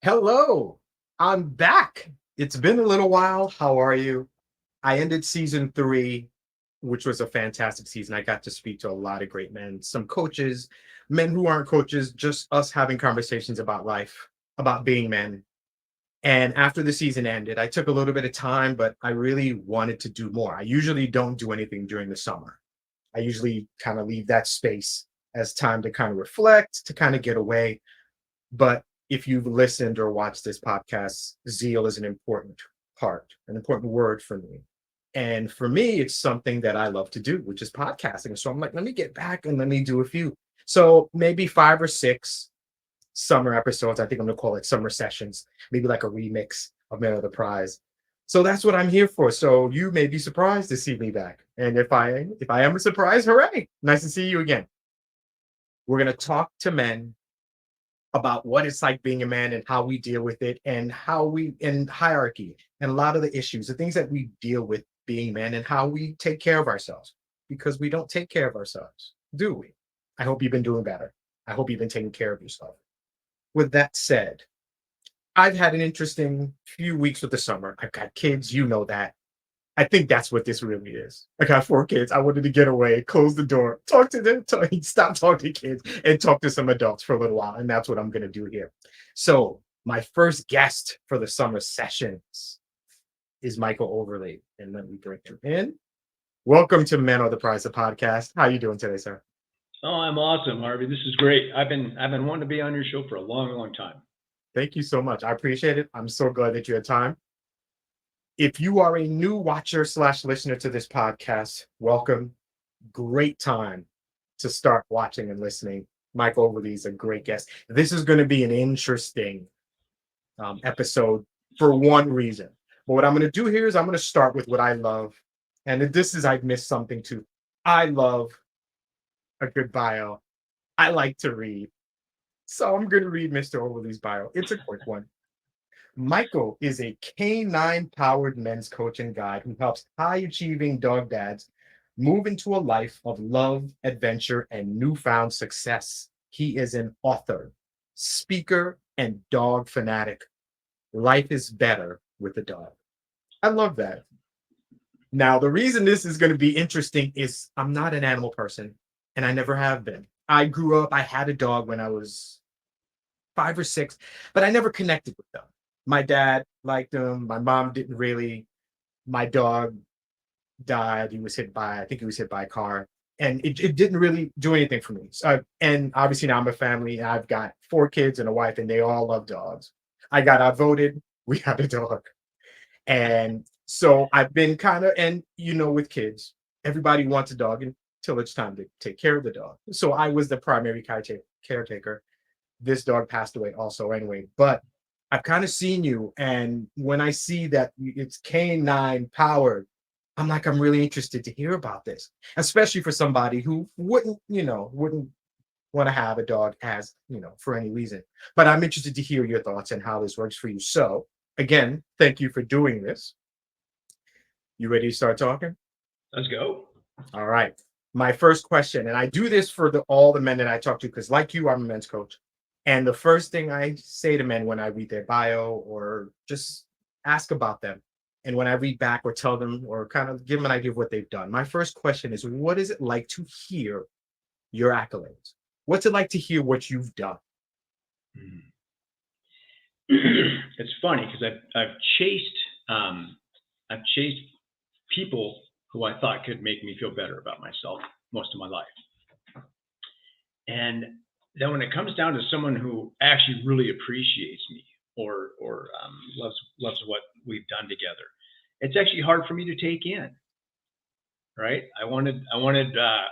Hello, I'm back. It's been a little while. How are you? I ended season three, which was a fantastic season. I got to speak to a lot of great men, some coaches, men who aren't coaches, just us having conversations about life, about being men. And after the season ended, I took a little bit of time, but I really wanted to do more. I usually don't do anything during the summer. I usually kind of leave that space as time to kind of reflect, to kind of get away. But if you've listened or watched this podcast, zeal is an important part, an important word for me. And for me, it's something that I love to do, which is podcasting. So I'm like, let me get back and let me do a few. So maybe five or six summer episodes. I think I'm gonna call it summer sessions, maybe like a remix of Men of the Prize. So that's what I'm here for. So you may be surprised to see me back. And if I am a surprise, hooray! Nice to see you again. We're gonna talk to men about what it's like being a man and how we deal with it and how we in hierarchy and a lot of the issues, the things that we deal with being men and how we take care of ourselves because we don't take care of ourselves, do we? I hope you've been doing better. I hope you've been taking care of yourself. With that said, I've had an interesting few weeks with the summer. I've got kids, you know that. I think that's what this really is. I got four kids. I wanted to get away, close the door, talk to them, stop talking to kids, and talk to some adults for a little while. And that's what I'm going to do here. So, my first guest for the summer sessions is Michael Overlie. And let me bring him in. Welcome to Men of the Prize, the podcast. How are you doing today, sir? Oh, I'm awesome, Harvey. This is great. I've been wanting to be on your show for a long, long time. Thank you so much. I appreciate it. I'm so glad that you had time. If you are a new watcher slash listener to this podcast, welcome. Great time to start watching and listening. Mike Overly is a great guest. This is going to be an interesting episode for one reason. But what I'm going to do here is I'm going to start with what I love. And this is, I've missed something too. I love a good bio. I like to read. So I'm going to read Mr. Overly's bio. It's a quick one. Michael is a canine-powered men's coach and guide who helps high-achieving dog dads move into a life of love, adventure, and newfound success. He is an author, speaker, and dog fanatic. Life is better with a dog. I love that. Now, the reason this is going to be interesting is I'm not an animal person, and I never have been. I grew up, I had a dog when I was five or six, but I never connected with them. My dad liked them. My mom didn't really. My dog died. I think he was hit by a car. And it didn't really do anything for me. So, and obviously now I'm a family. And I've got four kids and a wife, and they all love dogs. I got outvoted. We had a dog. And so I've been kind of, and with kids, everybody wants a dog until it's time to take care of the dog. So I was the primary caretaker. This dog passed away also anyway, but I've kind of seen you. And when I see that it's canine powered, I'm like, I'm really interested to hear about this, especially for somebody who wouldn't want to have a dog for any reason. But I'm interested to hear your thoughts and how this works for you. So again, thank you for doing this. You ready to start talking? Let's go. All right. My first question, and I do this for all the men that I talk to, because like you, I'm a men's coach. And the first thing I say to men when I read their bio or just ask about them, and when I read back or tell them or kind of give them an idea of what they've done, my first question is, what is it like to hear your accolades? What's it like to hear what you've done? It's funny because I've chased people who I thought could make me feel better about myself most of my life, and then when it comes down to someone who actually really appreciates me or loves what we've done together, it's actually hard for me to take in. Right? I wanted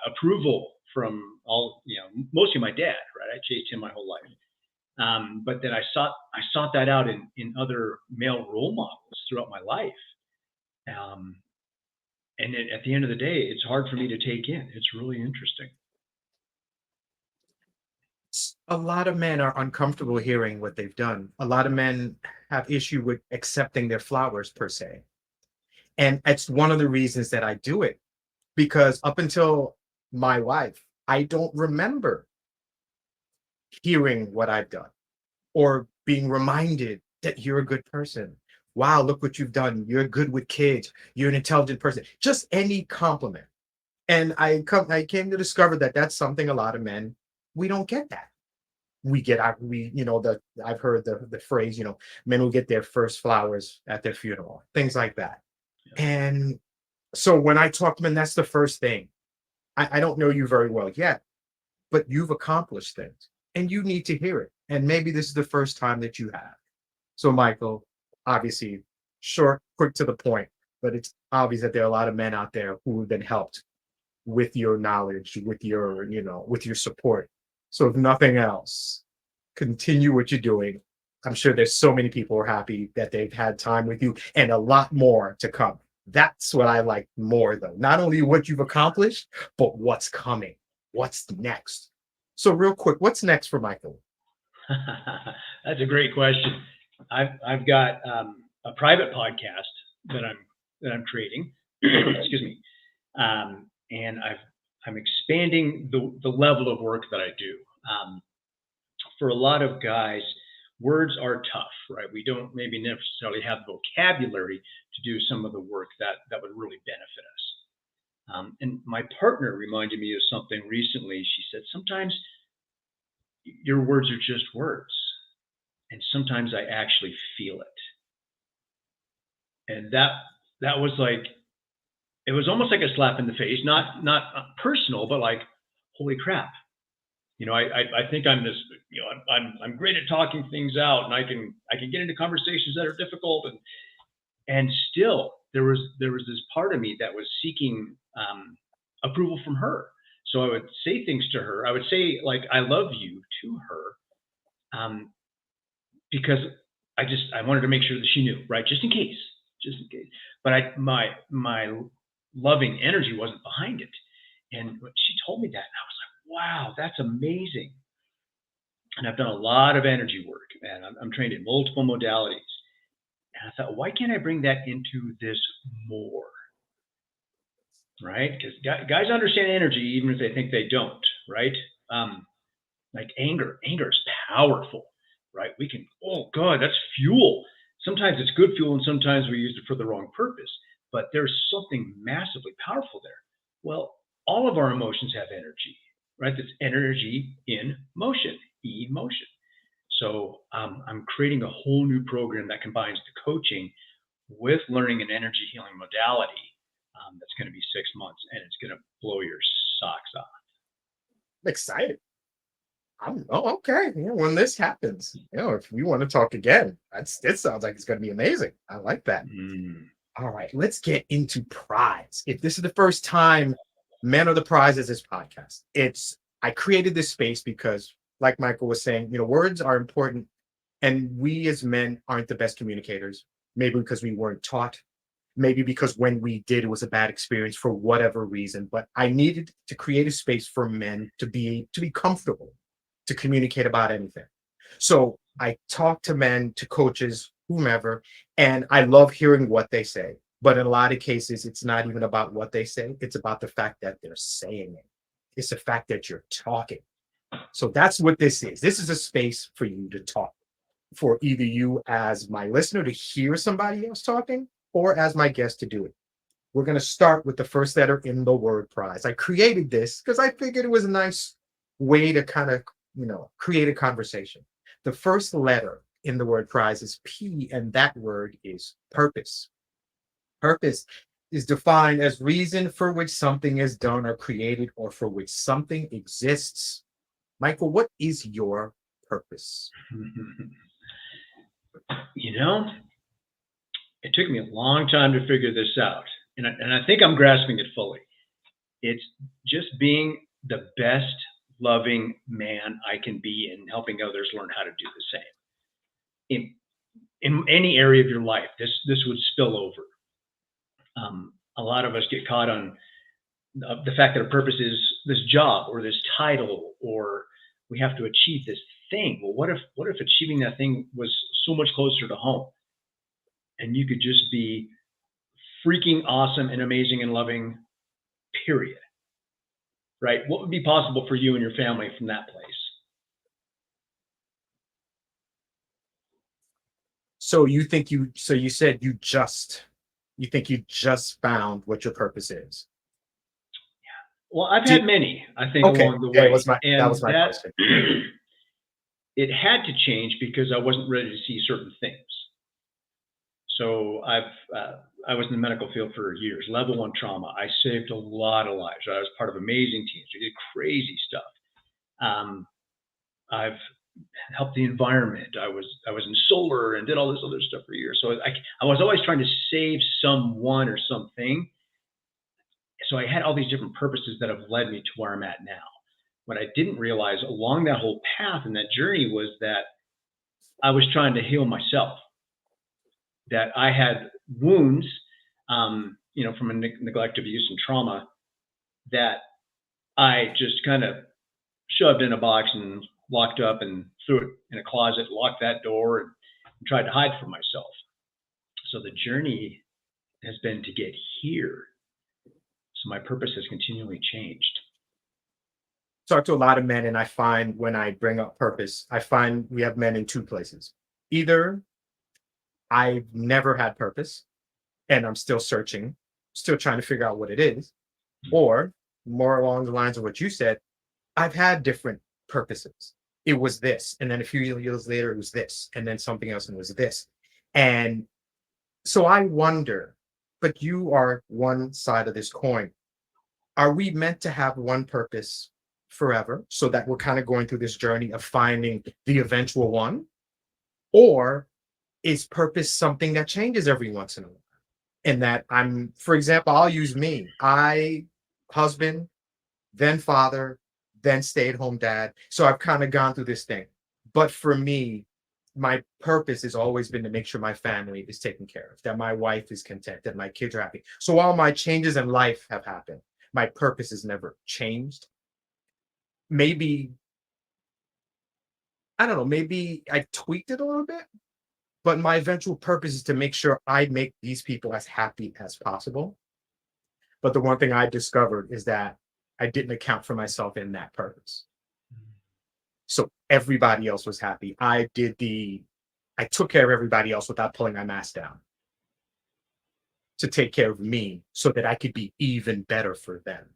approval from mostly my dad. Right? I chased him my whole life. But then I sought that out in other male role models throughout my life. Um, and then at the end of the day, it's hard for me to take in. It's really interesting. A lot of men are uncomfortable hearing what they've done. A lot of men have issue with accepting their flowers per se. And it's one of the reasons that I do it, because up until my wife, I don't remember hearing what I've done or being reminded that you're a good person. Wow, look what you've done. You're good with kids. You're an intelligent person. Just any compliment. And I came to discover that that's something a lot of men, we don't get that. We get out we you know the I've heard the phrase, men will get their first flowers at their funeral, things like that. Yeah. And so when I talk to men, that's the first thing. I don't know you very well yet, but you've accomplished things and you need to hear it. And maybe this is the first time that you have. So, Michael, obviously, short, quick to the point, but it's obvious that there are a lot of men out there who have been helped with your knowledge, with your support. So, if nothing else, continue what you're doing. I'm sure there's so many people who are happy that they've had time with you and a lot more to come. That's what I like more, though. Not only what you've accomplished, but what's coming. What's next? So, real quick, what's next for Michael? That's a great question. I've got a private podcast that I'm creating. Excuse me, and I'm expanding the level of work that I do. For a lot of guys, words are tough, right? We don't maybe necessarily have the vocabulary to do some of the work that would really benefit us. And my partner reminded me of something recently. She said, sometimes your words are just words, and sometimes I actually feel it. And that was like, it was almost like a slap in the face, not personal, but like, holy crap. I think I'm this, I'm great at talking things out, and I can get into conversations that are difficult, and still there was this part of me that was seeking approval from her. So I would say things to her. I would say like I love you to her, because I wanted to make sure that she knew, right? Just in case. But my loving energy wasn't behind it. And when she told me that, and I was like, wow, that's amazing. And I've done a lot of energy work, and I'm trained in multiple modalities. And I thought, why can't I bring that into this more? Right? Because guys understand energy even if they think they don't, right? Um, like anger is powerful, right? We can, oh God, that's fuel. Sometimes it's good fuel, and sometimes we use it for the wrong purpose. But there's something massively powerful there. Well, all of our emotions have energy, right? That's energy in motion, emotion. So I'm creating a whole new program that combines the coaching with learning an energy healing modality. That's going to be 6 months, and it's going to blow your socks off. I'm excited. Okay. When this happens, if we want to talk again, it sounds like it's going to be amazing. I like that. Mm. All right, let's get into P.R.I.Z.E. If this is the first time Men Are the P.R.I.Z.E is this podcast, I created this space because, like Michael was saying, words are important, and we as men aren't the best communicators. Maybe because we weren't taught, maybe because when we did, it was a bad experience for whatever reason. But I needed to create a space for men to be comfortable to communicate about anything. So I talk to men, to coaches, whomever, and I love hearing what they say. But in a lot of cases, it's not even about what they say, it's about the fact that they're saying it. It's the fact that you're talking. So that's what this is. This is a space for you to talk, for either you as my listener to hear somebody else talking, or as my guest to do it. We're going to start with the first letter in the word prize. I created this because I figured it was a nice way to kind of, create a conversation. The first letter in the word prize is P, and that word is purpose. Purpose is defined as reason for which something is done or created, or for which something exists. Michael, what is your purpose? You know, it took me a long time to figure this out, and I think I'm grasping it fully. It's just being the best loving man I can be, and helping others learn how to do the same. In any area of your life, this would spill over. A lot of us get caught on the fact that our purpose is this job or this title, or we have to achieve this thing. Well, what if achieving that thing was so much closer to home, and you could just be freaking awesome and amazing and loving, period. Right? What would be possible for you and your family from that place? So you said you think you just found what your purpose is. Well, I've had Did many, I think, Okay, along the yeah, way, that was and my that question. it had to change because I wasn't ready to see certain things. So I was in the medical field for years, level one trauma. I saved a lot of lives. I was part of amazing teams. We did crazy stuff. Um, I've helped the environment. I was in solar and did all this other stuff for years. So I was always trying to save someone or something. So I had all these different purposes that have led me to where I'm at now. What I didn't realize along that whole path and that journey was that I was trying to heal myself. That I had wounds, from a neglect, abuse, and trauma that I just kind of shoved in a box and locked up and threw it in a closet, locked that door, and tried to hide from myself. So the journey has been to get here. So my purpose has continually changed. Talk to a lot of men, and I find when I bring up purpose, I find we have men in two places. Either I've never had purpose and I'm still searching, still trying to figure out what it is, or more along the lines of what you said, I've had different purposes. It was this, and then a few years later, it was this, and then something else, and it was this. And so I wonder, but you are one side of this coin. Are we meant to have one purpose forever so that we're kind of going through this journey of finding the eventual one? Or is purpose something that changes every once in a while? And that for example, I'll use me. Husband, then father, then stay-at-home dad. So I've kind of gone through this thing. But for me, my purpose has always been to make sure my family is taken care of, that my wife is content, that my kids are happy. So while my changes in life have happened, my purpose has never changed. Maybe, I don't know, maybe I tweaked it a little bit, but my eventual purpose is to make sure I make these people as happy as possible. But the one thing I discovered is that I didn't account for myself in that purpose. So everybody else was happy. I took care of everybody else without pulling my mask down to take care of me so that I could be even better for them.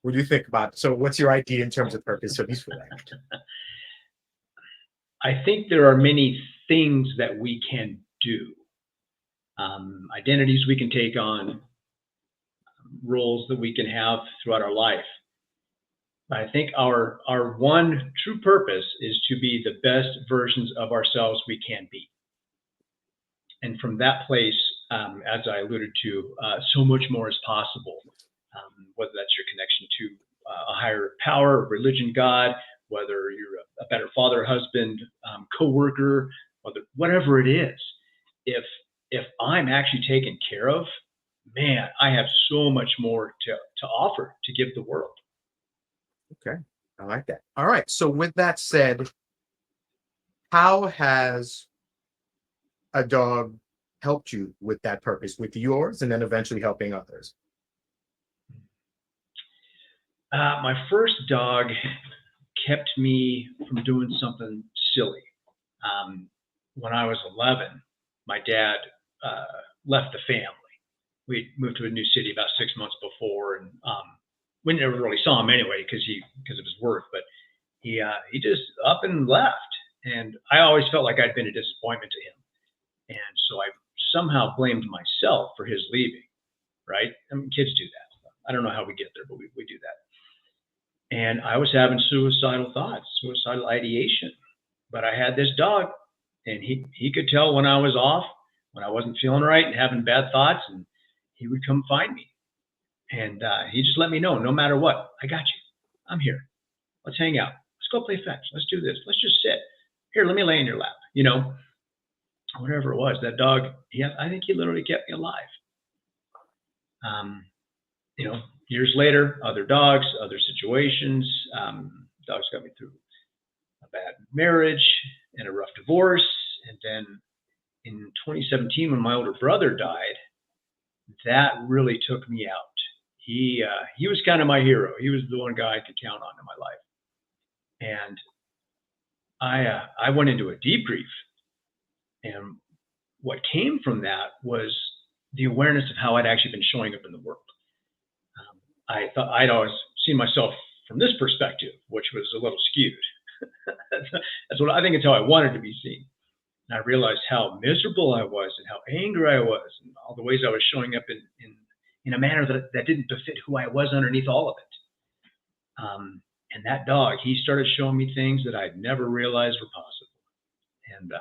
What do you think about? So what's your idea in terms of purpose? So these for that. I think there are many things that we can do, identities we can take on, roles that we can have throughout our life. But I think our one true purpose is to be the best versions of ourselves we can be. And from that place, as I alluded to, so much more is possible. Whether that's your connection to a higher power, religion, God, whether you're a better father, husband, coworker, whatever it is. If I'm actually taken care of, man, I have so much more to offer to give the world. Okay. I like that. All right. So with that said, how has a dog helped you with that purpose, with yours, and then eventually helping others? My first dog kept me from doing something silly. When I was 11, my dad left the family. We moved to a new city about 6 months before, and we never really saw him anyway because of his work. But he just up and left, and I always felt like I'd been a disappointment to him, and so I somehow blamed myself for his leaving. Right? I mean, kids do that. I don't know how we get there, but we do that. And I was having suicidal thoughts, suicidal ideation. But I had this dog, and he could tell when I was off, when I wasn't feeling right and having bad thoughts, and he would come find me. And he just let me know, no matter what, I got you. I'm here. Let's hang out. Let's go play fetch. Let's do this. Let's just sit. Here, let me lay in your lap. Whatever it was, that dog, I think he literally kept me alive. Um, Years later, other dogs, other situations. Dogs got me through a bad marriage and a rough divorce. And then in 2017, when my older brother died, that really took me out. He was kind of my hero. He was the one guy I could count on in my life. And I went into a deep grief. And what came from that was the awareness of how I'd actually been showing up in the world. I thought I'd always seen myself from this perspective, which was a little skewed. That's what I think it's how I wanted to be seen. And I realized how miserable I was and how angry I was and all the ways I was showing up in a manner that didn't befit who I was underneath all of it. And that dog, he started showing me things that I'd never realized were possible. And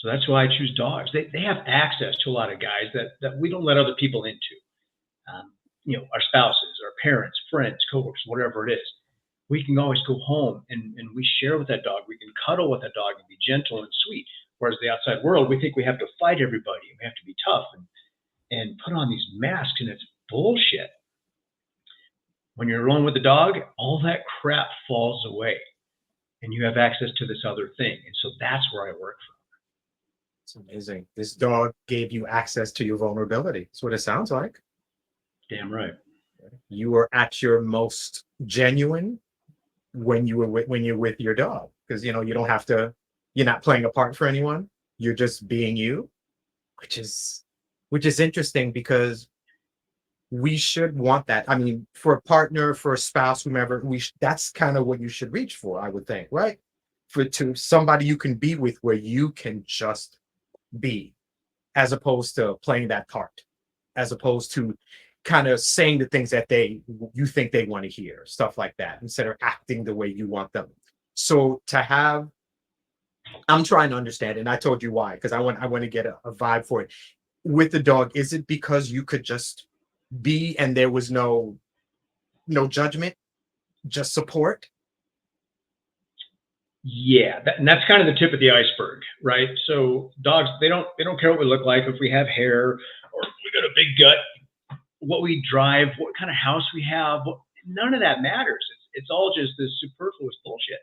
so that's why I choose dogs. They have access to a lot of guys that we don't let other people into. Our spouses, our parents, friends, coworkers, whatever it is. We can always go home and we share with that dog. We can cuddle with that dog and be gentle and sweet. Whereas the outside world, we think we have to fight everybody. We have to be tough and put on these masks, and it's bullshit. When you're alone with the dog, all that crap falls away and you have access to this other thing. And so that's where I work from. It's amazing. This dog gave you access to your vulnerability. That's what it sounds like. Damn right. You were at your most genuine when you're with your dog, because you don't have to. You're not playing a part for anyone. You're just being you, which is interesting, because we should want that. I mean, for a partner, for a spouse, whomever, that's kind of what you should reach for, I would think, right? To somebody you can be with, where you can just be, as opposed to playing that part, as opposed to kind of saying the things that you think they want to hear, stuff like that, instead of acting the way you want them. So I'm trying to understand, and I told you why, because I want to get a vibe for it. With the dog, is it because you could just be and there was no judgment, just support? Yeah, and that's kind of the tip of the iceberg, right? So dogs, they don't care what we look like, if we have hair or we got a big gut, what we drive, what kind of house we have. None of that matters. It's all just this superfluous bullshit.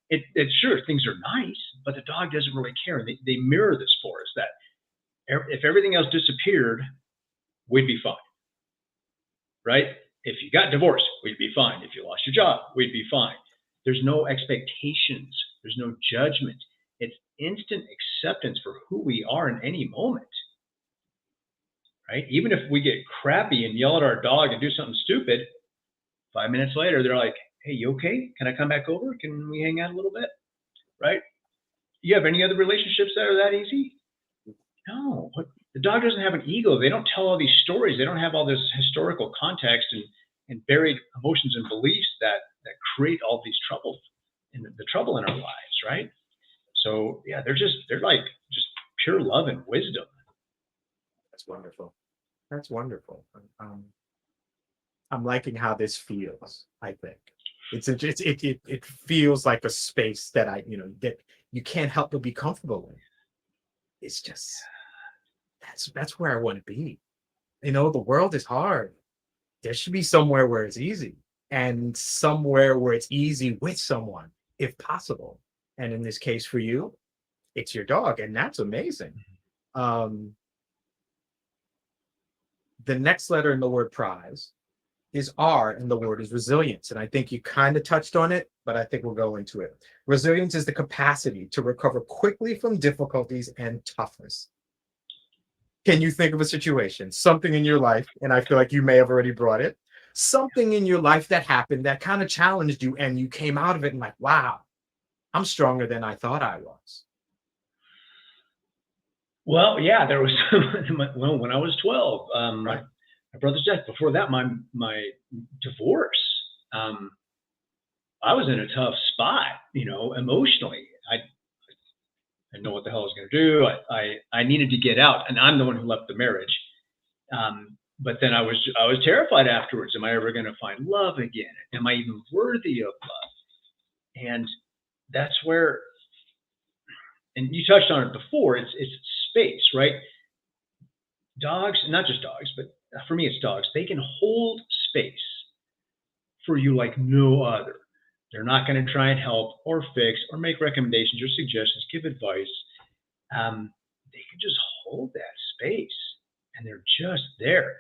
It's sure, things are nice, but the dog doesn't really care. They mirror this for us, that if everything else disappeared, we'd be fine, right? If you got divorced, we'd be fine. If you lost your job, we'd be fine. There's no expectations. There's no judgment. It's instant acceptance for who we are in any moment, right? Even if we get crappy and yell at our dog and do something stupid, 5 minutes later, they're like, hey, you okay? Can I come back over? Can we hang out a little bit? Right? You have any other relationships that are that easy? No. The dog doesn't have an ego. They don't tell all these stories. They don't have all this historical context and buried emotions and beliefs that create all these trouble and the trouble in our lives, right? So yeah, they're like just pure love and wisdom. That's wonderful. That's wonderful. I'm liking how this feels. I think it feels like a space that that you can't help but be comfortable in. It's just that's where I want to be. The world is hard. There should be somewhere where it's easy, and somewhere where it's easy with someone, if possible. And in this case, for you, it's your dog, and that's amazing. The next letter in the word prize is R, and the word is resilience. And I think you kind of touched on it, but I think we'll go into it. Resilience is the capacity to recover quickly from difficulties and toughness. Can you think of a situation, something in your life, and I feel like you may have already brought it, something in your life that happened that kind of challenged you, and you came out of it and like, wow, I'm stronger than I thought I was? Well, yeah, there was when I was 12, Right. my brother's death. Before that, my divorce. I was in a tough spot, emotionally. I didn't know what the hell I was going to do. I needed to get out, and I'm the one who left the marriage. But then I was terrified afterwards. Am I ever going to find love again? Am I even worthy of love? And that's where, and you touched on it before. It's space, right? Dogs, not just dogs, but for me, it's dogs. They can hold space for you like no other. They're not going to try and help or fix or make recommendations or suggestions, give advice. They can just hold that space, and they're just there.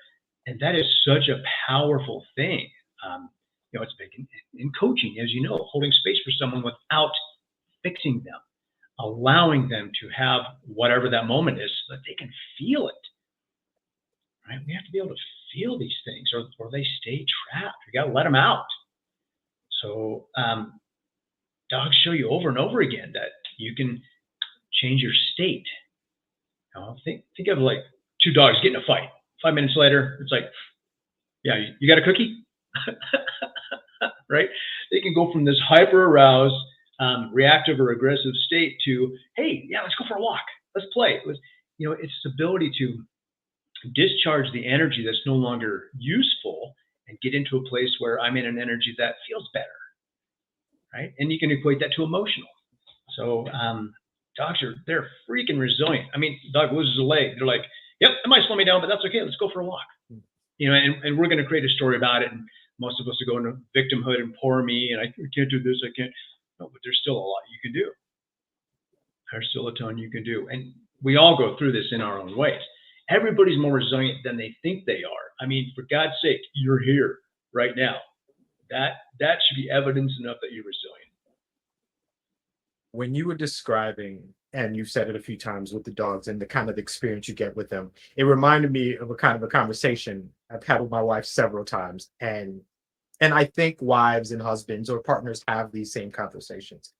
And that is such a powerful thing. It's big in coaching, as you know, holding space for someone without fixing them. allowing them to have whatever that moment is so that they can feel it, right? We have to be able to feel these things or they stay trapped. We got to let them out. So dogs show you over and over again that you can change your state. Think of like two dogs getting a fight. 5 minutes later, it's like, yeah, you got a cookie? Right? They can go from this hyper aroused, reactive or aggressive state to, hey, yeah, let's go for a walk. Let's play. It's this ability to discharge the energy that's no longer useful and get into a place where I'm in an energy that feels better, right? And you can equate that to emotional. So dogs they're freaking resilient. I mean, dog loses a leg. They're like, yep, it might slow me down, but that's okay. Let's go for a walk. And we're going to create a story about it. And most of us are going to victimhood and poor me. And I can't do this. I can't. No, but there's still a lot you can do. There's still a ton you can do. And we all go through this in our own ways. Everybody's more resilient than they think they are. I mean, for God's sake, you're here right now. That should be evidence enough that you're resilient. When you were describing, and you've said it a few times with the dogs and the kind of experience you get with them, it reminded me of a kind of a conversation I've had with my wife several times. And I think wives and husbands or partners have these same conversations.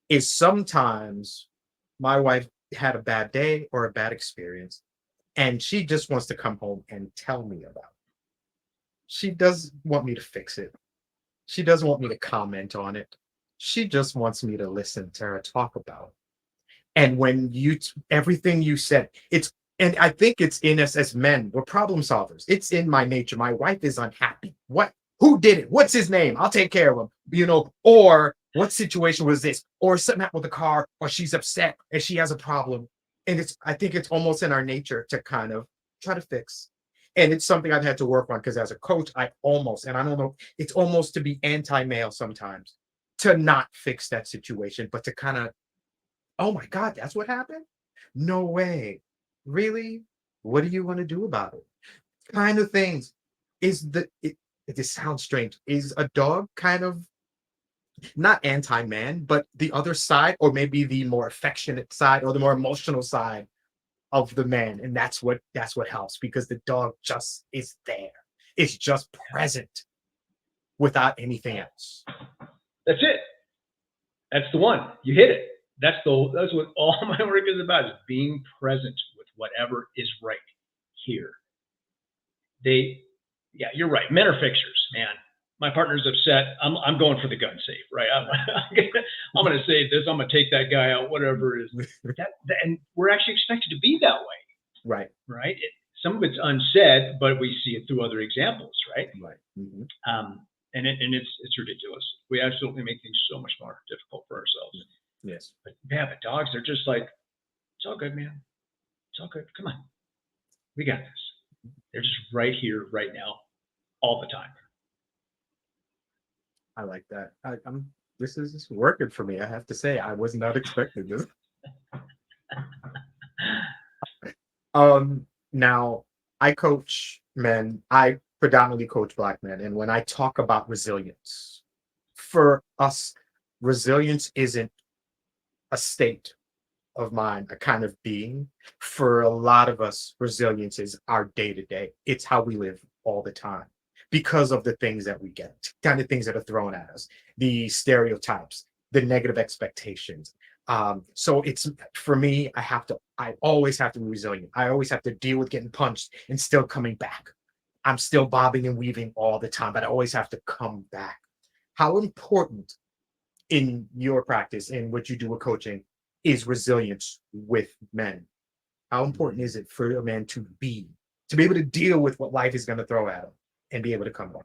Is sometimes my wife had a bad day or a bad experience, and she just wants to come home and tell me about it. She doesn't want me to fix it. She doesn't want me to comment on it. She just wants me to listen to her talk about it. And when everything you said, and I think it's in us as men, we're problem solvers. It's in my nature. My wife is unhappy. Who did it? What's his name? I'll take care of him, or what situation was this? Or something happened with the car, or she's upset and she has a problem. And I think it's almost in our nature to kind of try to fix. And it's something I've had to work on because as a coach, and I don't know, it's almost to be anti-male sometimes, to not fix that situation, but to kind of, oh my God, that's what happened? No way. Really? What do you want to do about it? Kind of things. It sounds strange. Is a dog kind of not anti-man, but the other side, or maybe the more affectionate side or the more emotional side of the man? And that's what helps, because the dog just is there. It's just present without anything else. That's it. That's the one. You hit it. That's what all my work is about, is being present with whatever is right here. You're right. Men are fixers, man. My partner's upset. I'm going for the gun safe, right? I'm going to save this. I'm going to take that guy out, whatever it is. And we're actually expected to be that way. Right. Right. Some of it's unsaid, but we see it through other examples, right? Right. Mm-hmm. And it's ridiculous. We absolutely make things so much more difficult for ourselves. Yes. But dogs, they're just like, it's all good, man. It's all good. Come on. We got this. They're just right here, right now, all the time. I like that. This is working for me. I have to say, I was not expecting this. Now I coach men. I predominantly coach Black men. And when I talk about resilience, for us, resilience isn't a state of mind, a kind of being. For a lot of us, resilience is our day to day. It's how we live all the time because of the things that we get, kind of things that are thrown at us, the stereotypes, the negative expectations. So it's, for me, I always have to be resilient. I always have to deal with getting punched and still coming back. I'm still bobbing and weaving all the time, but I always have to come back. How important in your practice, in what you do with coaching, is resilience with men? How important is it for a man to be able to deal with what life is going to throw at him and be able to come back?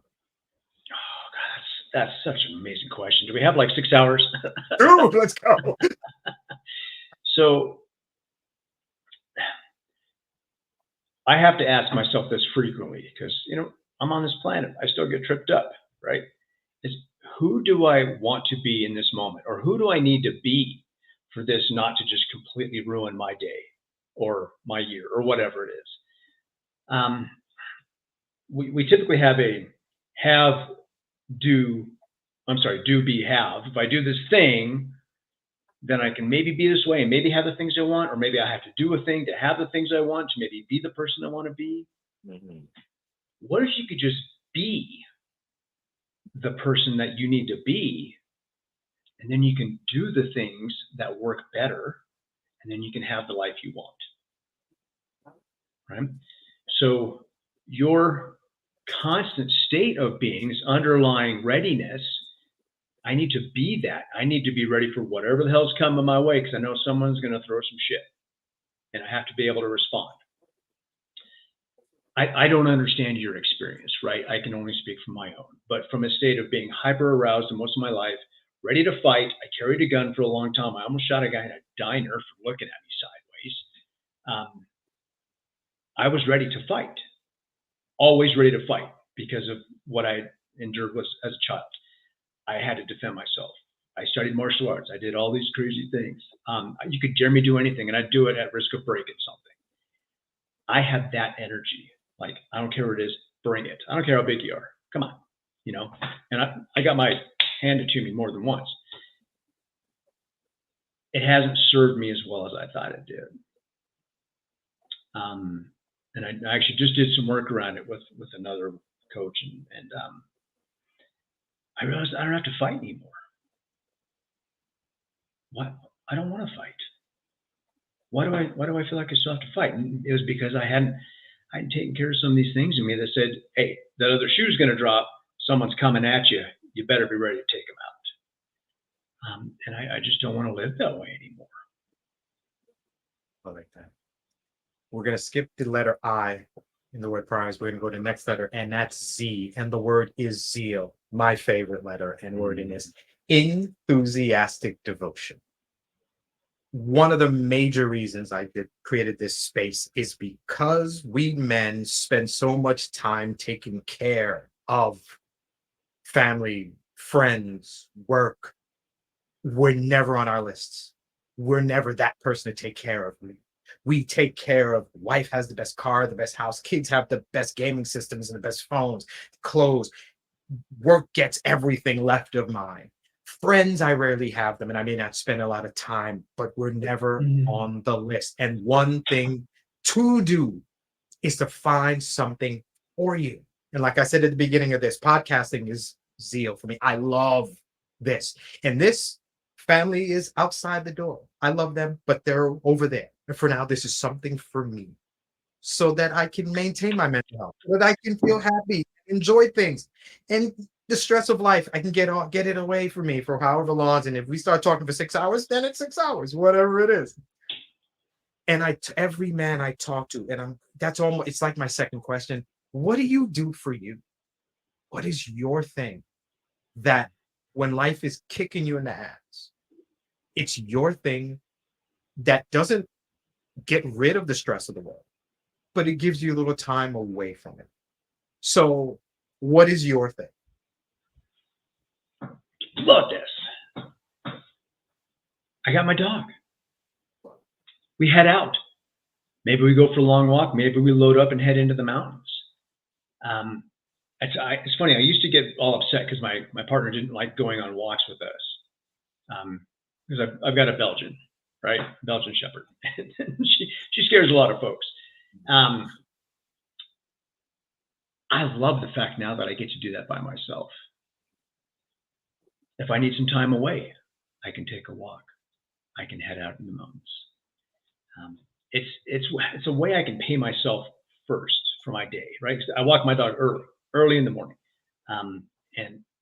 Oh, God, that's such an amazing question. Do we have like 6 hours? Ooh, let's go. So I have to ask myself this frequently because, I'm on this planet. I still get tripped up, right? Who do I want to be in this moment? Or who do I need to be for this not to just completely ruin my day or my year or whatever it is? We typically have a do, be, have. If I do this thing, then I can maybe be this way and maybe have the things I want, or maybe I have to do a thing to have the things I want to maybe be the person I want to be. Mhm. What if you could just be the person that you need to be, and then you can do the things that work better, and then you can have the life you want, right? So your constant state of being, this underlying readiness, I need to be that. I need to be ready for whatever the hell's coming my way, because I know someone's going to throw some shit, and I have to be able to respond. I don't understand your experience, right? I can only speak from my own. But from a state of being hyper aroused in most of my life, ready to fight, I carried a gun for a long time. I almost shot a guy in a diner for looking at me sideways. I was ready to fight, always ready to fight because of what I endured was as a child. I had to defend myself. I studied martial arts. I did all these crazy things. You could dare me do anything, and I'd do it at risk of breaking something. I have that energy. Like, I don't care what it is, bring it. I don't care how big you are. Come on, you know? And I got my handed to me more than once. It hasn't served me as well as I thought it did. And I actually just did some work around it with another coach, and I realized I don't have to fight anymore. What? I don't want to fight. Why do I feel like I still have to fight? And it was because I hadn't taken care of some of these things in me that said, hey, that other shoe's going to drop. Someone's coming at you. You better be ready to take them out. And I just don't want to live that way anymore. I like that. We're going to skip the letter I in the word prize. We're going to go to the next letter, and that's Z. And the word is zeal, my favorite letter and word in this. Enthusiastic devotion. One of the major reasons I created this space is because we men spend so much time taking care of family, friends, work. We're never on our lists. We're never that person to take care of me. We take care of wife has the best car, the best house, kids have the best gaming systems and the best phones, clothes. Work gets everything left of mine. Friends, I rarely have them, and I may not spend a lot of time, but we're never on the list. And one thing to do is to find something for you. And like I said at the beginning of this, podcasting is zeal for me. I love this. And this family is outside the door. I love them, but they're over there. And for now, this is something for me so that I can maintain my mental health, so that I can feel happy, enjoy things. And the stress of life, I can get it away from me for however long. And if we start talking for 6 hours, then it's 6 hours, whatever it is. And every man I talk to, and that's almost, it's like my second question. What do you do for you? What is your thing that when life is kicking you in the ass, it's your thing that doesn't get rid of the stress of the world, but it gives you a little time away from it. So what is your thing? Love this. I got my dog. We head out. Maybe we go for a long walk. Maybe we load up and head into the mountains. It's funny. I used to get all upset because my partner didn't like going on walks with us. Because I've got a Belgian, right? Belgian Shepherd. she scares a lot of folks. I love the fact now that I get to do that by myself. If I need some time away, I can take a walk. I can head out in the mountains. It's a way I can pay myself first for my day, right? I walk my dog early in the morning, and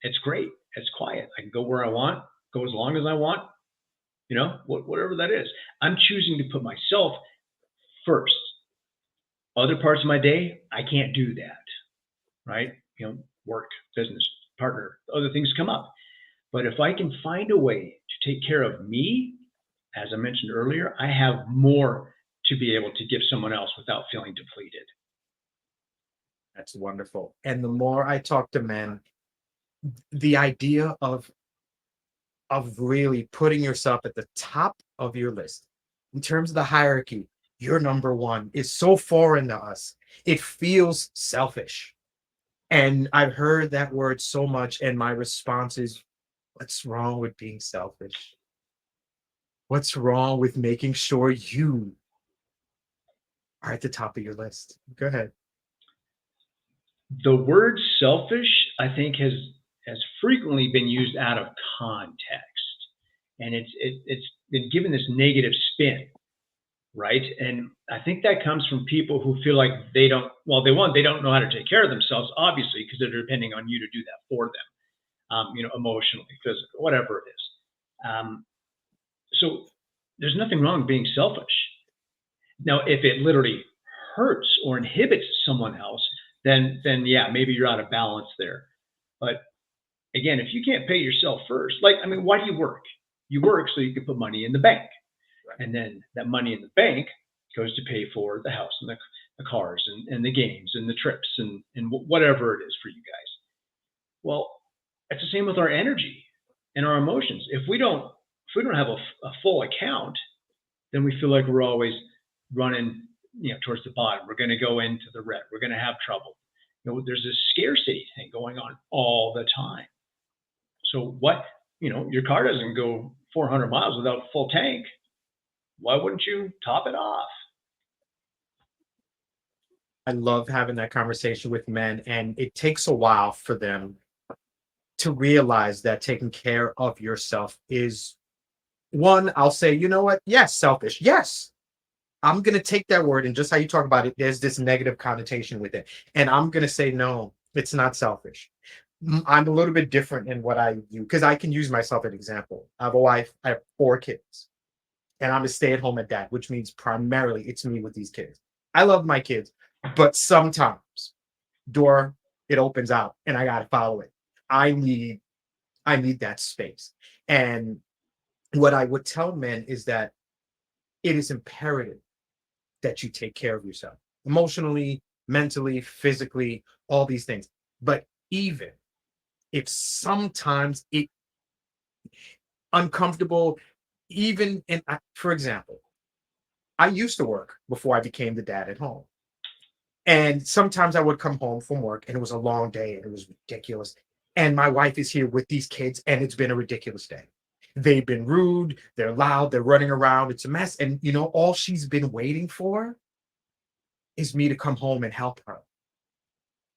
it's great. It's quiet. I can go where I want, go as long as I want, whatever that is. I'm choosing to put myself first. Other parts of my day, I can't do that, right? Work, business, partner, other things come up. But if I can find a way to take care of me, as I mentioned earlier, I have more to be able to give someone else without feeling depleted. That's wonderful. And the more I talk to men, the idea of really putting yourself at the top of your list in terms of the hierarchy, you're number one, is so foreign to us. It feels selfish. And I've heard that word so much, and my response is, what's wrong with being selfish? What's wrong with making sure you are at the top of your list? Go ahead. The word selfish, I think, has frequently been used out of context, and it's been given this negative spin, right? And I think that comes from people who feel like they don't. Well, they don't know how to take care of themselves, obviously, because they're depending on you to do that for them, emotionally, physically, whatever it is. So there's nothing wrong with being selfish. Now, if it literally hurts or inhibits someone else, then yeah, maybe you're out of balance there. But again, if you can't pay yourself first, like, I mean, why do you work? You work so you can put money in the bank, Right. and then that money in the bank goes to pay for the house and the cars and the games and the trips and whatever it is for you guys. Well, it's the same with our energy and our emotions. If we don't have a full account, then we feel like we're always running, towards the bottom. We're going to go into the red. We're going to have trouble. There's this scarcity thing going on all the time. So your car doesn't go 400 miles without a full tank. Why wouldn't you top it off? I love having that conversation with men, and it takes a while for them to realize that taking care of yourself is one. I'll say, you know what? Yes, selfish. Yes, I'm going to take that word, and just how you talk about it, there's this negative connotation with it. And I'm going to say, no, it's not selfish. I'm a little bit different in what I do because I can use myself as an example. I have a wife, I have 4 kids, and I'm a stay-at-home dad, which means primarily it's me with these kids. I love my kids, but sometimes door it opens out and I gotta follow it. I need I need that space. And what I would tell men is that it is imperative that you take care of yourself emotionally, mentally, physically, all these things. But even if sometimes it uncomfortable, even in for example, I used to work before I became the dad at home. And sometimes I would come home from work and it was a long day and it was ridiculous. And my wife is here with these kids and it's been a ridiculous day. They've been rude, they're loud, they're running around, it's a mess. And all she's been waiting for is me to come home and help her.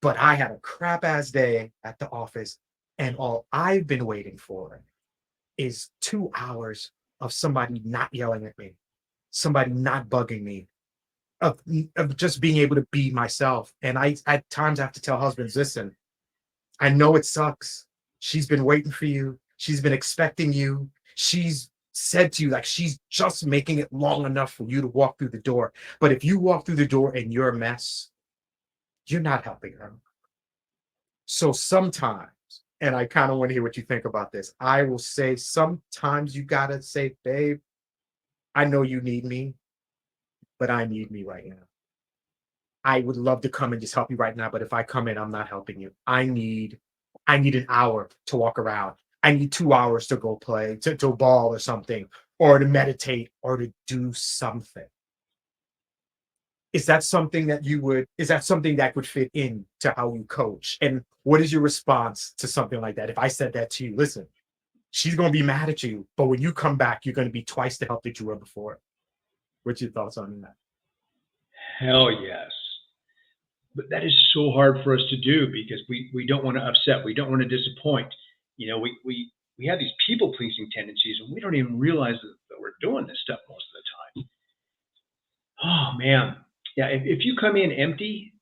But I had a crap ass day at the office, and all I've been waiting for is 2 hours of somebody not yelling at me, somebody not bugging me, of just being able to be myself. And I at times have to tell husbands, listen, I know it sucks. She's been waiting for you. She's been expecting you. She's said to you like she's just making it long enough for you to walk through the door. But if you walk through the door and you're a mess, you're not helping her. So sometimes, and I kind of want to hear what you think about this. I will say sometimes you gotta say, babe, I know you need me, but I need me right now. I would love to come and just help you right now, but if I come in, I'm not helping you. I need an hour to walk around. I need 2 hours to go play, to ball or something, or to meditate or to do something. Is that something that would fit in to how you coach? And what is your response to something like that? If I said that to you, listen, she's gonna be mad at you, but when you come back, you're gonna be twice the help that you were before. What's your thoughts on that? Hell yes. But that is so hard for us to do because we don't want to upset. We don't want to disappoint. We have these people pleasing tendencies and we don't even realize that we're doing this stuff most of the time. Oh man. Yeah. If you come in empty,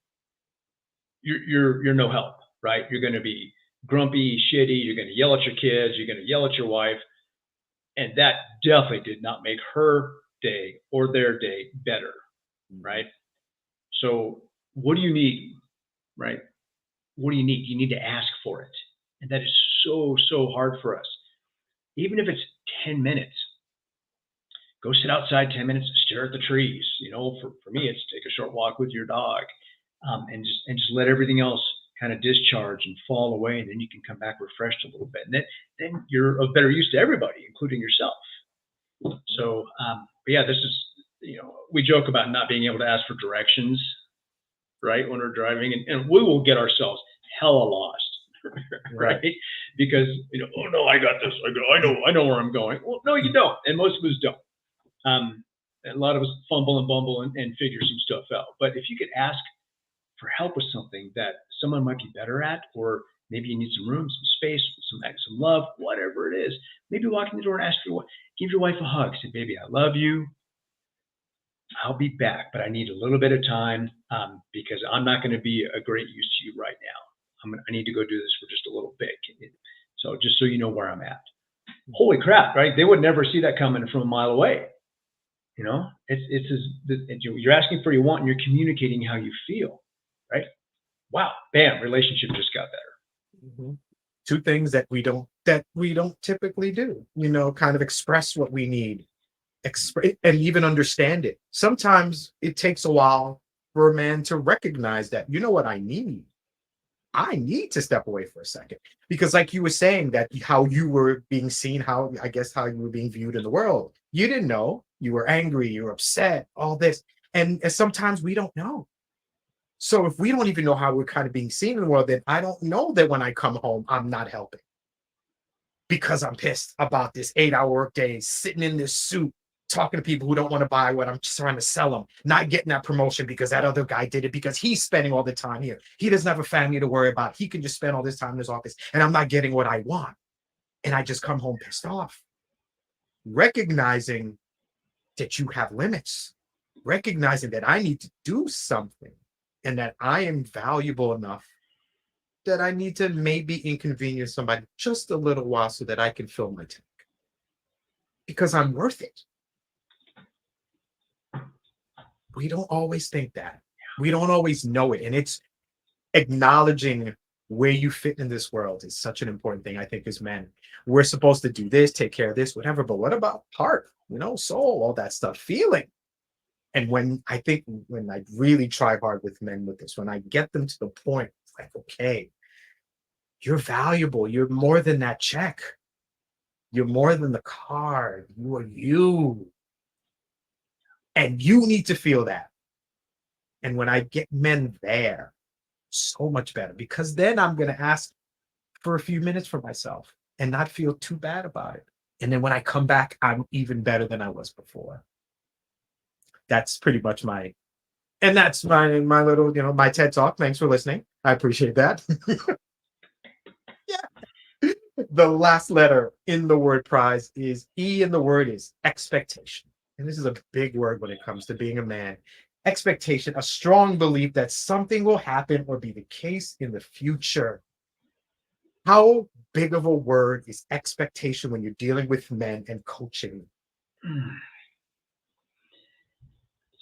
you're no help, right? You're going to be grumpy, shitty. You're going to yell at your kids. You're going to yell at your wife. And that definitely did not make her day or their day better, right? So what do you need, right? What do you need? You need to ask for it. And that is so, so hard for us. Even if it's 10 minutes, go sit outside 10 minutes, stare at the trees. For me, it's take a short walk with your dog, and just let everything else kind of discharge and fall away. And then you can come back refreshed a little bit. And then you're of better use to everybody, including yourself. So, but yeah, this is, we joke about not being able to ask for directions, right, when we're driving, and we will get ourselves hella lost, right? Because oh no, I got this. I know where I'm going. Well, no, you don't, and most of us don't. A lot of us fumble and bumble and figure some stuff out. But if you could ask for help with something that someone might be better at, or maybe you need some room, some space, some love, whatever it is. Maybe walk in the door and ask give your wife a hug. Say, "Baby, I love you. I'll be back, but I need a little bit of time because I'm not going to be a great use to you right now. I need to go do this for just a little bit. So just so you know where I'm at." Holy crap, right? They would never see that coming from a mile away. You know, you're asking for what you want and you're communicating how you feel, right? Wow, bam, relationship just got better. Mm-hmm. Two things that we don't typically do. Kind of express what we need, and even understand it. Sometimes it takes a while for a man to recognize that, what I need. I need to step away for a second because, like you were saying, that how you were being seen, how I guess how you were being viewed in the world. You didn't know. You were angry. You were upset. All this, and sometimes we don't know. So if we don't even know how we're kind of being seen in the world, then I don't know that when I come home, I'm not helping because I'm pissed about this 8-hour workday, sitting in this suit, talking to people who don't want to buy what I'm trying to sell them, not getting that promotion because that other guy did it because he's spending all the time here. He doesn't have a family to worry about. He can just spend all this time in his office and I'm not getting what I want. And I just come home pissed off. Recognizing that you have limits, recognizing that I need to do something and that I am valuable enough that I need to maybe inconvenience somebody just a little while so that I can fill my tank because I'm worth it. We don't always think that. We don't always know it. And it's acknowledging where you fit in this world is such an important thing, I think, as men. We're supposed to do this, take care of this, whatever. But what about heart, soul, all that stuff, feeling? And when I really try hard with men with this, when I get them to the point, it's like, okay, you're valuable. You're more than that check. You're more than the card. You are you. And you need to feel that. And when I get men there, so much better because then I'm going to ask for a few minutes for myself and not feel too bad about it. And then when I come back, I'm even better than I was before. That's pretty much that's my little, my TED talk. Thanks for listening. I appreciate that. Yeah. The last letter in the word prize is E, and the word is expectation. And this is a big word when it comes to being a man. Expectation, a strong belief that something will happen or be the case in the future. How big of a word is expectation when you're dealing with men and coaching?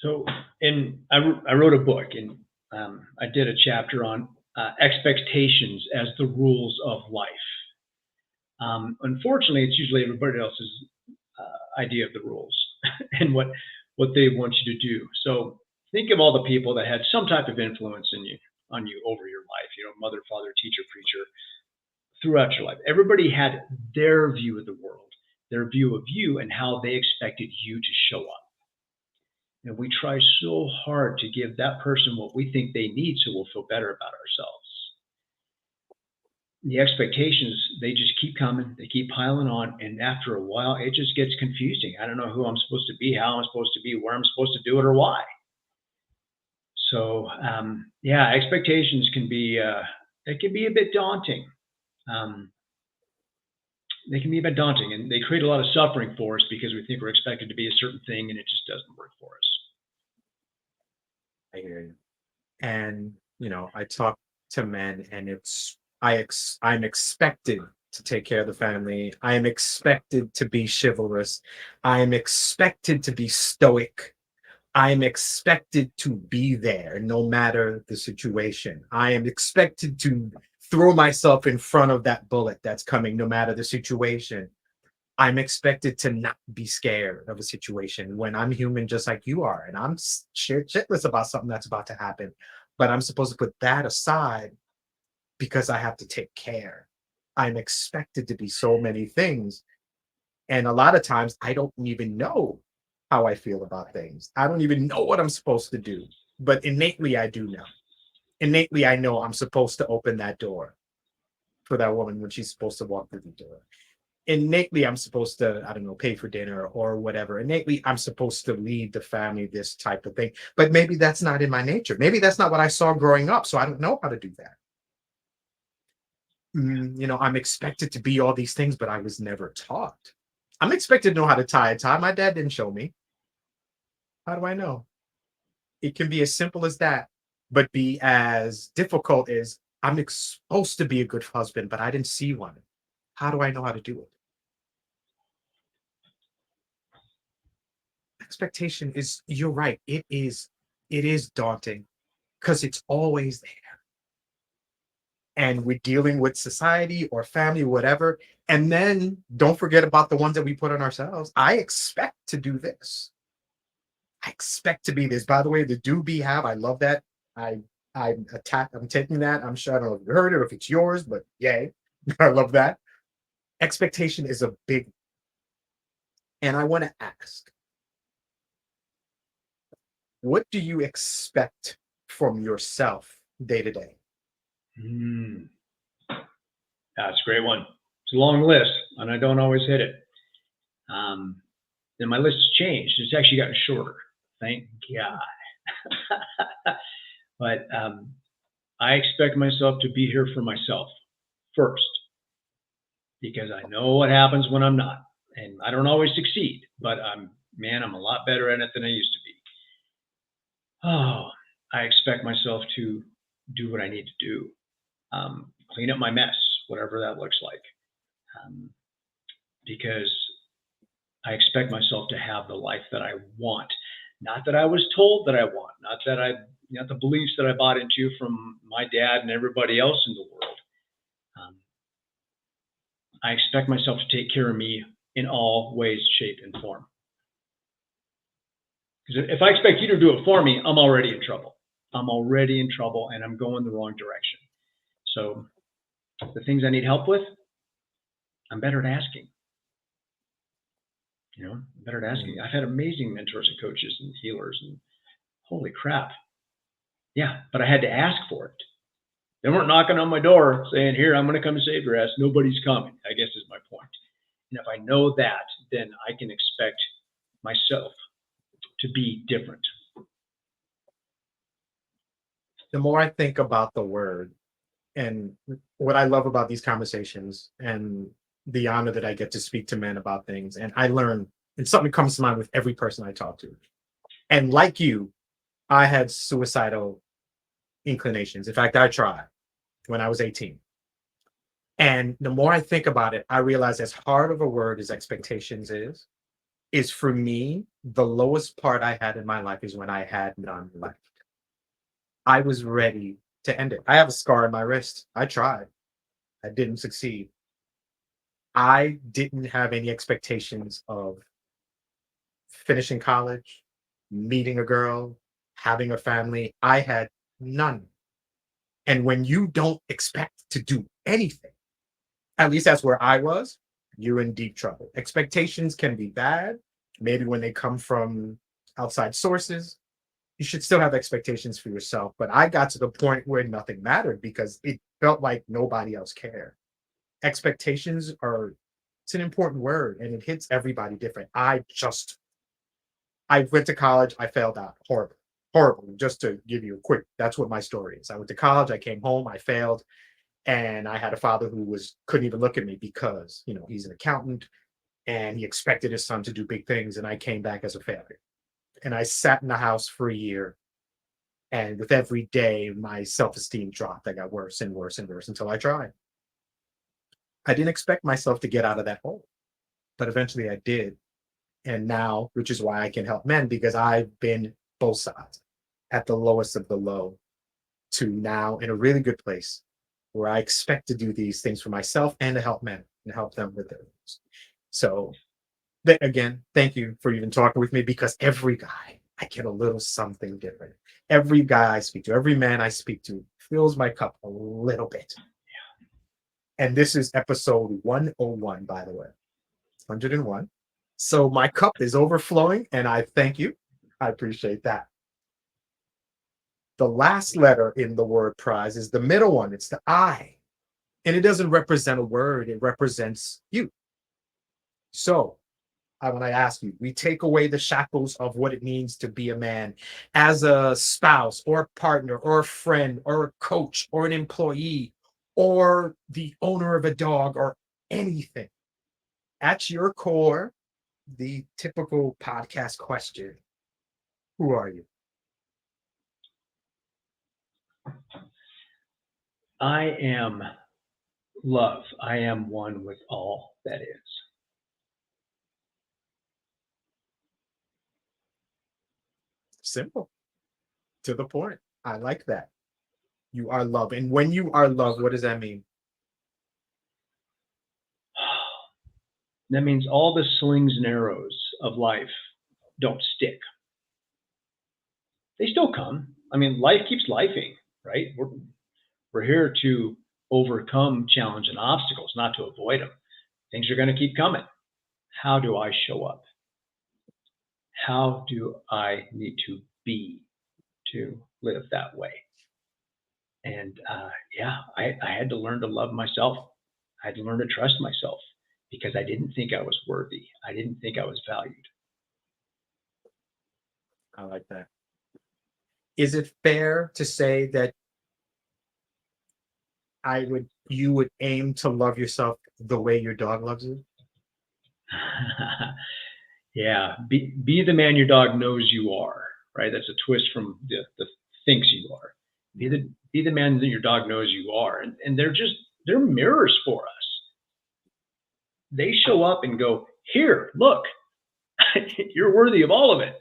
So, I wrote a book, and I did a chapter on expectations as the rules of life. Unfortunately, it's usually everybody else's idea of the rules and what they want you to do. So think of all the people that had some type of influence on you over your life. Mother, father, teacher, preacher, throughout your life. Everybody had their view of the world, their view of you, and how they expected you to show up. And we try so hard to give that person what we think they need so we'll feel better about ourselves. The expectations, they just keep coming, they keep piling on, and after a while, it just gets confusing. I don't know who I'm supposed to be, how I'm supposed to be, where I'm supposed to do it, or why. So, expectations can be it can be a bit daunting. They can be a bit daunting, and they create a lot of suffering for us because we think we're expected to be a certain thing, and it just doesn't work for us. I hear you. And I talk to men, and I'm expected to take care of the family. I am expected to be chivalrous. I am expected to be stoic. I am expected to be there no matter the situation. I am expected to throw myself in front of that bullet that's coming no matter the situation. I'm expected to not be scared of a situation when I'm human just like you are. And I'm shitless about something that's about to happen. But I'm supposed to put that aside because I have to take care. I'm expected to be so many things. And a lot of times I don't even know how I feel about things. I don't even know what I'm supposed to do. But innately, I do know. Innately, I know I'm supposed to open that door for that woman when she's supposed to walk through the door. innately I'm supposed to, I don't know, pay for dinner or whatever. Innately, I'm supposed to lead the family, this type of thing. But maybe that's not in my nature. Maybe that's not what I saw growing up. So I don't know how to do that. I'm expected to be all these things, but I was never taught. I'm expected to know how to tie a tie. My dad didn't show me. How do I know? It can be as simple as that, but be as difficult as supposed to be a good husband, but I didn't see one. How do I know how to do it? Expectation is, you're right. It is daunting because it's always there. And we're dealing with society or family, whatever. And then don't forget about the ones that we put on ourselves. I expect to do this. I expect to be this. By the way, the do be have, I love that. I I'm taking that. I'm sure I don't know if you heard it or if it's yours, but yay. I love that. Expectation is a big, and I want to ask, what do you expect from yourself day to day? Hmm. That's a great one. It's a long list, and I don't always hit it. Um, and my list has changed. It's actually gotten shorter. Thank God. But I expect myself to be here for myself first, because I know what happens when I'm not. And I don't always succeed, but I'm a lot better at it than I used to be. Oh, I expect myself to do what I need to do, clean up my mess, whatever that looks like, um, because I expect myself to have the life that I want, not that I was told that I want, not the beliefs that I bought into from my dad and everybody else in the world. Um, I expect myself to take care of me in all ways, shape, and form. Because if I expect you to do it for me, I'm already in trouble. I'm already in trouble, and I'm going the wrong direction. So the things I need help with, I'm better at asking. I'm better at asking. Mm. I've had amazing mentors and coaches and healers, and holy crap, yeah. But I had to ask for it. They weren't knocking on my door saying, "Here, I'm going to come and save your ass." Nobody's coming, I guess is my point. And if I know that, then I can expect myself to be different. The more I think about the word, and what I love about these conversations and the honor that I get to speak to men about things, and I learn, and something comes to mind with every person I talk to. And like you, I had suicidal inclinations. In fact, I tried when I was 18. And the more I think about it, I realize as hard of a word as expectations is for me, the lowest part I had in my life is when I had none left. I was ready to end it. I have a scar on my wrist. I tried. I didn't succeed. I didn't have any expectations of finishing college, meeting a girl, having a family. I had none. And when you don't expect to do anything, at least that's where I was, you're in deep trouble. Expectations can be bad, maybe when they come from outside sources. You should still have expectations for yourself. But I got to the point where nothing mattered because it felt like nobody else cared. Expectations are, it's an important word and it hits everybody different. I went to college, I failed out horrible, horrible. Just to give you a quick, that's what my story is. I went to college, I came home, I failed, and I had a father who was couldn't even look at me because he's an accountant and he expected his son to do big things, and I came back as a failure. And I sat in the house for a year, and with every day, my self-esteem dropped. I got worse and worse and worse until I tried. I didn't expect myself to get out of that hole, but eventually I did. And now, which is why I can help men, because I've been both sides, at the lowest of the low to now in a really good place where I expect to do these things for myself and to help men and help them with their lives. So, again, thank you for even talking with me, because every guy, I get a little something different. Every guy I speak to, every man I speak to fills my cup a little bit. And this is episode 101, by the way, 101. So my cup is overflowing, and I thank you. I appreciate that. The last letter in the word prize is the middle one. It's the I. And it doesn't represent a word, it represents you. So when I ask you, we take away the shackles of what it means to be a man as a spouse or a partner or a friend or a coach or an employee or the owner of a dog or anything. At your core, the typical podcast question: who are you? I am love. I am one with all that is. Simple, to the point. I like that. You are love. And when you are love, what does that mean? That means all the slings and arrows of life don't stick. They still come. I mean, life keeps lifing, right? We're here to overcome challenge and obstacles, not to avoid them. Things are going to keep coming. How do I show up? How do I need to be to live that way? And yeah, I had to learn to love myself. I had to learn to trust myself because I didn't think I was worthy. I didn't think I was valued. I like that. Is it fair to say that you would aim to love yourself the way your dog loves you? Yeah, be the man your dog knows you are, right? That's a twist from the thinks you are. Be the man that your dog knows you are, and they're mirrors for us. They show up and go, here, look, you're worthy of all of it.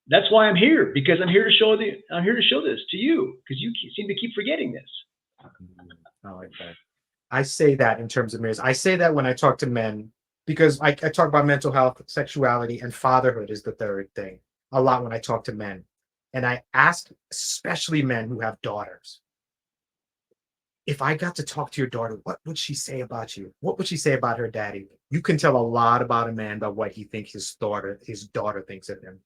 That's why I'm here, because I'm here to show this to you, because you seem to keep forgetting this. I like that. I say that in terms of mirrors. I say that when I talk to men because I talk about mental health, sexuality, and fatherhood is the third thing a lot when I talk to men. And I ask, especially men who have daughters, if I got to talk to your daughter, what would she say about you? What would she say about her daddy? You can tell a lot about a man by what he thinks his daughter thinks of him.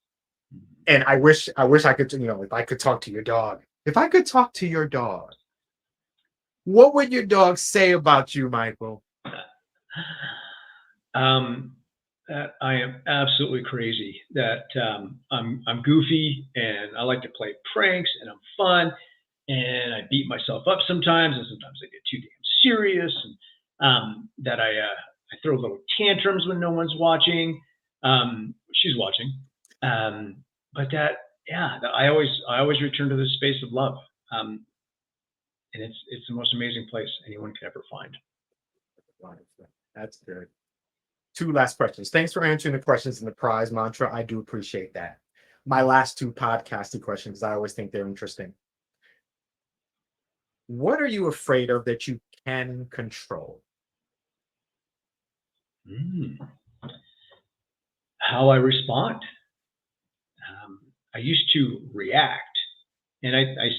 And I wish I could, if I could talk to your dog. If I could talk to your dog, what would your dog say about you, Michael? That I am absolutely crazy. That I'm goofy and I like to play pranks and I'm fun and I beat myself up sometimes and sometimes I get too damn serious and that I throw little tantrums when no one's watching. She's watching, but that yeah, I always return to this space of love, and it's the most amazing place anyone could ever find. That's good. Two last questions. Thanks for answering the questions in the prize mantra. I do appreciate that. My last two podcasting questions, I always think they're interesting. What are you afraid of that you can control? Mm. How I respond. I used to react, and I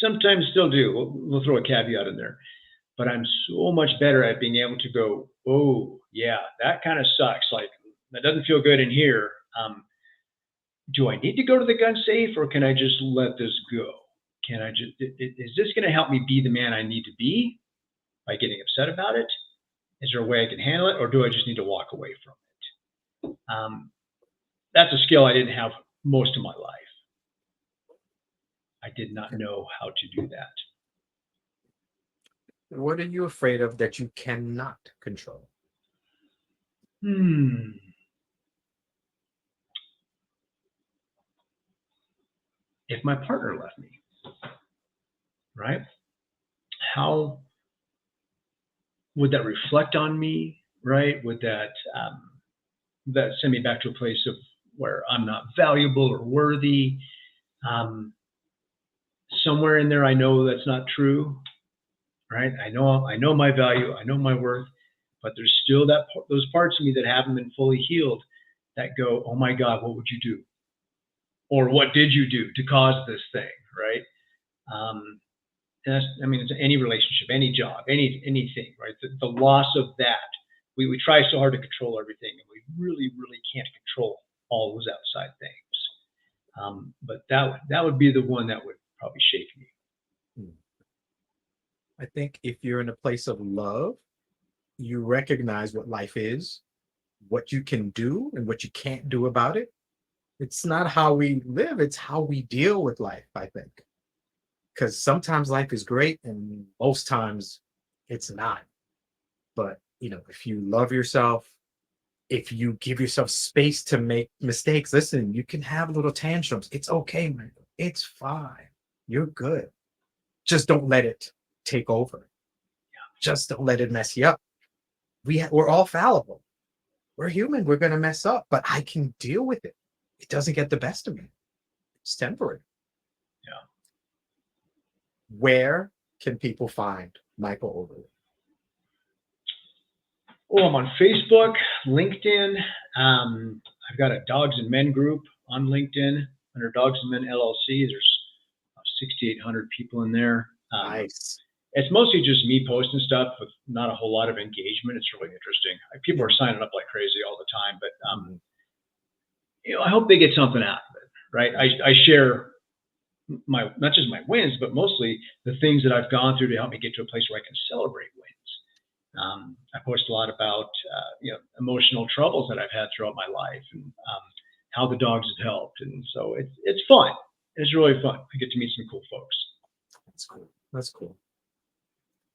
sometimes still do. We'll throw a caveat in there, but I'm so much better at being able to go, oh yeah, that kind of sucks. Like that doesn't feel good in here. Do I need to go to the gun safe, or can I just let this go? Can I just is this going to help me be the man I need to be by getting upset about it? Is there a way I can handle it, or do I just need to walk away from it? That's a skill I didn't have most of my life. I did not know how to do that. What are you afraid of that you cannot control? If my partner left me, right? How would that reflect on me, right? Would that send me back to a place of where I'm not valuable or worthy? Somewhere in there, I know that's not true, right? I know my value, I know my worth, but there's still those parts of me that haven't been fully healed that go, oh my God, what would you do? Or what did you do to cause this thing, right? And I mean, it's any relationship, any job, anything, right? The loss of that. We try so hard to control everything, and we really, really can't control all those outside things. But that would be the one that would probably shake me. I think if you're in a place of love, you recognize what life is, what you can do and what you can't do about it. It's not how we live, it's how we deal with life, I think. Because sometimes life is great and most times it's not. But, if you love yourself, if you give yourself space to make mistakes, listen, you can have little tantrums. It's okay, man. It's fine. You're good. Just don't let it take over. Just don't let it mess you up. We're all fallible. We're human. We're going to mess up, but I can deal with it. It doesn't get the best of me. It's temporary. Yeah. Where can people find Michael Overlie? Oh, I'm on Facebook, LinkedIn. I've got a Dogs and Men group on LinkedIn under Dogs and Men LLC. There's 6,800 people in there. Nice. It's mostly just me posting stuff with not a whole lot of engagement. It's really interesting. People are signing up like crazy all the time, but I hope they get something out of it, right? I share my not just my wins, but mostly the things that I've gone through to help me get to a place where I can celebrate wins. I post a lot about emotional troubles that I've had throughout my life and how the dogs have helped, and so it's fun. It's really fun. I get to meet some cool folks. That's cool. That's cool.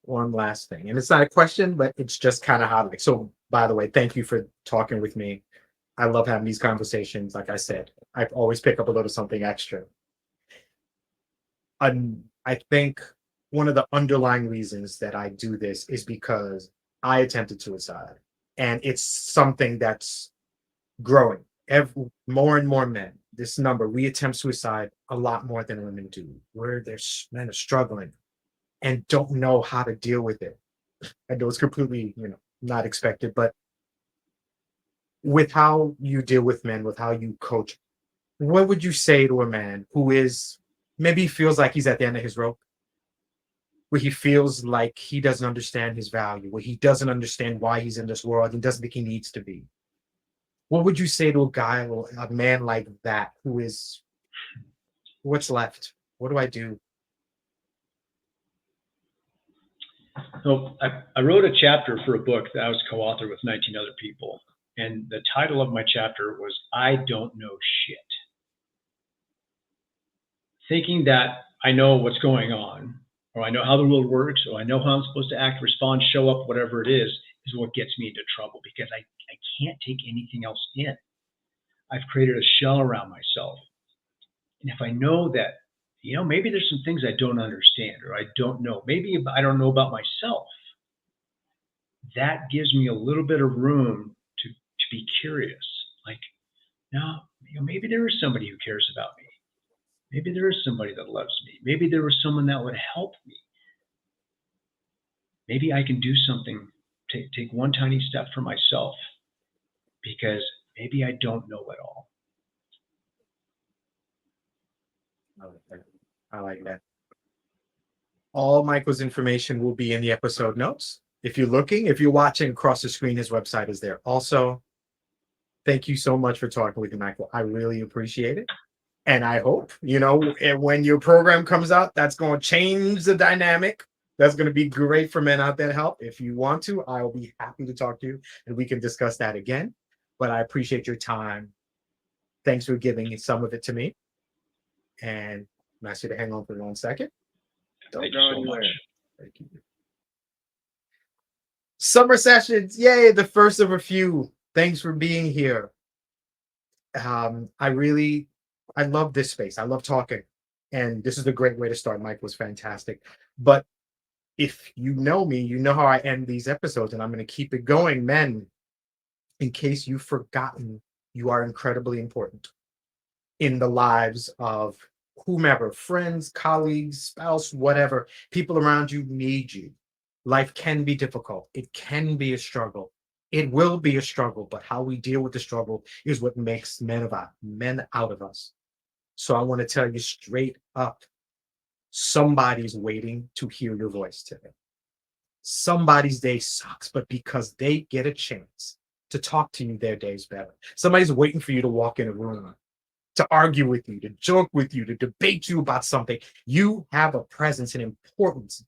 One last thing, and it's not a question, but it's just kind of how. So, by the way, thank you for talking with me. I love having these conversations. Like I said, I always pick up a little something extra. I think one of the underlying reasons that I do this is because I attempted suicide, and it's something that's growing. More and more men, this number, we attempt suicide a lot more than women do. Where there's men are struggling and don't know how to deal with it. I know it's completely, not expected, but with how you deal with men, with how you coach, what would you say to a man who is maybe feels like he's at the end of his rope, where he feels like he doesn't understand his value, where he doesn't understand why he's in this world and doesn't think he needs to be? What would you say to a guy or a man like that who is, what's left? What do I do? So I wrote a chapter for a book that I was co-author with 19 other people. And the title of my chapter was, I Don't Know Shit. Thinking that I know what's going on, or I know how the world works, or I know how I'm supposed to act, respond, show up, whatever it is what gets me into trouble, because I can't take anything else in. I've created a shell around myself. And if I know that, maybe there's some things I don't understand, or I don't know, maybe I don't know about myself, that gives me a little bit of room to be curious. Like, no, maybe there is somebody who cares about me. Maybe there is somebody that loves me. Maybe there was someone that would help me. Maybe I can do something, take one tiny step for myself, because maybe I don't know it all. I like that. All Michael's information will be in the episode notes. If you're watching across the screen, his website is there. Also, thank you so much for talking with me, Michael. I really appreciate it. And I hope, when your program comes out, that's going to change the dynamic. That's going to be great for men out there to help. If you want to, I will be happy to talk to you and we can discuss that again. But I appreciate your time. Thanks for giving some of it to me. And I'm asking you to hang on for 1 second. Thank you so much. Thank you. Summer sessions, yay, the first of a few. Thanks for being here. I love this space. I love talking. And this is a great way to start. Mike was fantastic. But if you know me, you know how I end these episodes, and I'm going to keep it going. Men, in case you've forgotten, you are incredibly important in the lives of whomever, friends, colleagues, spouse, whatever. People around you need you. Life can be difficult. It can be a struggle. It will be a struggle, but how we deal with the struggle is what makes men out of us. So I want to tell you straight up, somebody's waiting to hear your voice today. Somebody's day sucks, but because they get a chance to talk to you, their day's better. Somebody's waiting for you to walk in a room, to argue with you, to joke with you, to debate you about something. You have a presence and importance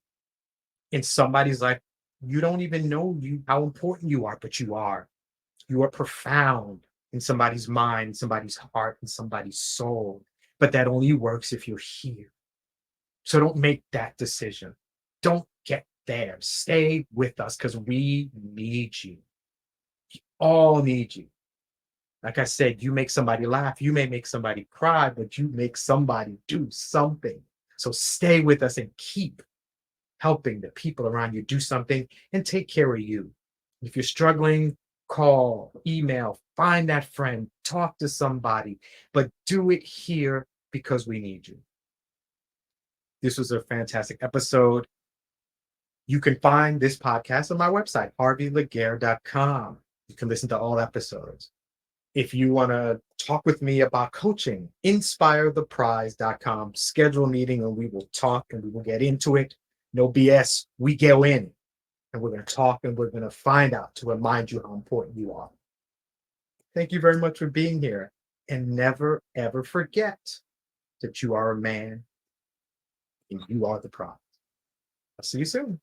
in somebody's life. You don't even know how important you are, but you are. You are profound in somebody's mind, somebody's heart, and somebody's soul. But that only works if you're here. So don't make that decision. Don't get there. Stay with us because we need you. All need you. Like I said, you make somebody laugh, you may make somebody cry, but you make somebody do something. So stay with us and keep helping the people around you do something and take care of you. If you're struggling, call, email, find that friend, talk to somebody, but do it here because we need you. This was a fantastic episode. You can find this podcast on my website, harveylaguerre.com. You can listen to all episodes. If you want to talk with me about coaching, inspiretheprize.com. Schedule a meeting and we will talk and we will get into it. No BS. We go in and we're going to talk and we're going to find out to remind you how important you are. Thank you very much for being here. And never, ever forget that you are a man and you are the prize. I'll see you soon.